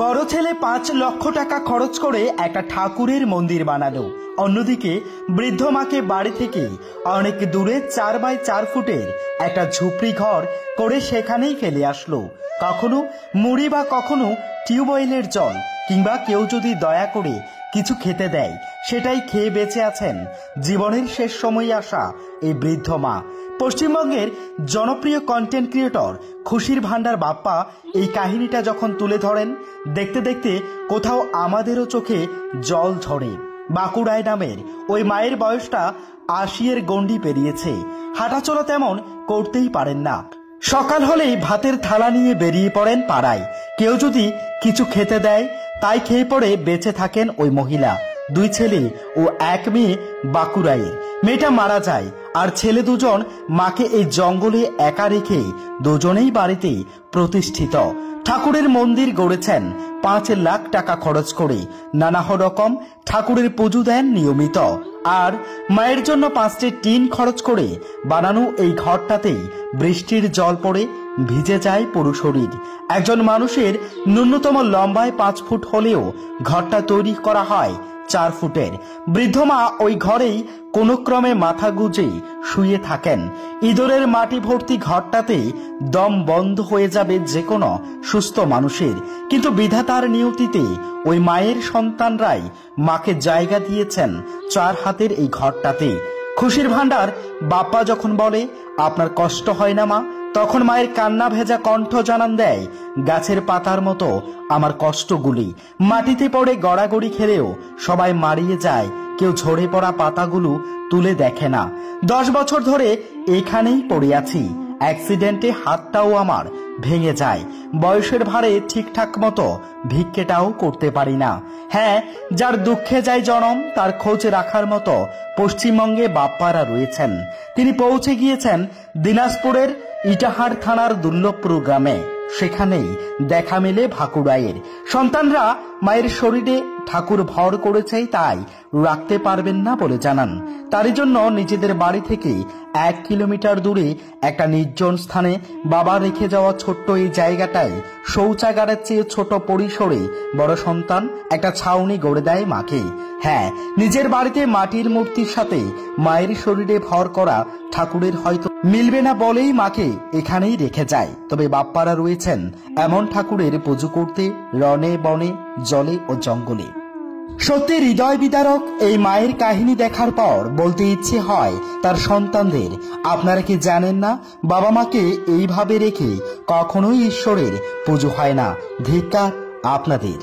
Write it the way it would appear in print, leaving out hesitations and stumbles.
বড় ছেলে 5 লক্ষ টাকা খরচ করে একটা ঠাকুরের মন্দির বানালো। অন্যদিকে বৃদ্ধ মাকে বাড়ি থেকে অনেক দূরে 4x4 ফুটের একটা ঝুপড়ি ঘর করে সেখানেই ফেলে আসলো। কখনো মুড়ি বা কখনো টিউবওয়েলের জল কিংবা কেউ যদি দয়া করে কিছু খেতে দেয় সেটাই খেয়ে বেঁচে আছেন জীবনের শেষ সময়ে আসা এই বৃদ্ধ মা। পশ্চিমবঙ্গের জনপ্রিয় কন্টেন্ট ক্রিয়েটর খুশির ভান্ডার বাপ্পা এই কাহিনীটা যখন তুলে ধরেন, দেখতে দেখতে কোথাও আমাদেরও চোখে জল ঝরে। বাঁকুড়ায় নামের ওই মায়ের বয়সটা 80-এর গণ্ডি পেরিয়েছে। হাঁটাচলা তেমন করতেই পারেন না। সকাল হলেই ভাতের থালা নিয়ে বেরিয়ে পড়েন পাড়ায়। কেউ যদি কিছু খেতে দেয় তাই খেয়ে পড়ে বেঁচে থাকেন ওই মহিলা। 2 ছেলে ও 1 মেয়ে বাঁকুড়ায়। মেয়েটা মারা যায় আর ছেলে দুজন মাকে এই জঙ্গলে একা রেখে দুজনেই বাড়িতে প্রতিষ্ঠিত। ঠাকুরের মন্দির গড়েছেন 5 লাখ টাকা খরচ করে। নানা রকম ঠাকুরের পুজো দেন নিয়মিত। আর মায়ের জন্য 5টি টিন খরচ করে বানানো এই ঘরটাতেই বৃষ্টির জল পড়ে ভিজে যায় পুরো শরীর। একজন মানুষের ন্যূনতম লম্বায় 5 ফুট হলেও ঘরটা তৈরি করা হয় 4 ফুটের। বৃদ্ধ মা ওই ঘরেই কোনো ক্রমে মাথা গুজে শুয়ে থাকেন। ইঁদুরের মাটি ভর্তি ঘরটাতে দম বন্ধ হয়ে যাবে যে কোনো সুস্থ মানুষের, কিন্তু বিধাতার নিয়তিতে ওই মায়ের সন্তানরাই মাকে জায়গা দিয়েছেন 4 হাতের এই ঘরটাতে। খুশির ভান্ডার বাপ্পা যখন বলে আপনার কষ্ট হয় না মা, তখন মায়ের কান্না ভেজা কণ্ঠ জানান দেয় গাছের পাতার মতো আমার কষ্টগুলি। মাটিতে পড়ে গড়াগড়ি খেলেও সবাই মারিয়ে যায়, কেউ ঝরে পড়া পাতাগুলো তুলে দেখে না। 10 বছর ধরে এখানেই পড়ে আছি। অ্যাক্সিডেন্টে হাতটাও আমার ভেঙে যায়। বয়সের ভারে ঠিকঠাক মতো ভিক্ষেটাও করতে পারি না। হ্যাঁ, যার দুঃখে যায় জনম তার খোঁজ রাখার মতো পশ্চিমবঙ্গে বাপ্পারা রয়েছেন। তিনি পৌঁছে গিয়েছেন দিনাজপুরের ইটাহার থানার দুর্লভপুর গ্রামে। সেখানেই দেখা মেলে বাঁকুড়ায়ের। সন্তানরা মায়ের শরীরে ঠাকুর ভর করেছে, তাই রাখতে পারবেন না বলে জানান। তারই জন্য নিজেদের বাড়ি থেকে 1 কিলোমিটার দূরে একটা নির্জন স্থানে বাবা রেখে যাওয়া ছোট্ট এই জায়গাটায় শৌচাগারের চেয়ে ছোট পরিসরে বড় সন্তান একটা ছাউনি গড়ে দেয় মাকে। হ্যাঁ, নিজের বাড়িতে মাটির মূর্তির সাথে মায়ের শরীরে ভর করা ঠাকুরের হয়তো মিলবে না বলেই মাকে এখানেই রেখে যায়। তবে বাপ্পারা রয়েছেন এমন ঠাকুরের পুজো করতে রনে বনে জলে ও জঙ্গলে। সত্যি হৃদয় বিদারক এই মায়ের কাহিনী দেখার পর বলতে ইচ্ছে হয় তার সন্তানদের, আপনারা কি জানেন না বাবা মাকে এইভাবে রেখে কখনোই ঈশ্বরের পুজো হয় না। ধিক্কার আপনাদের।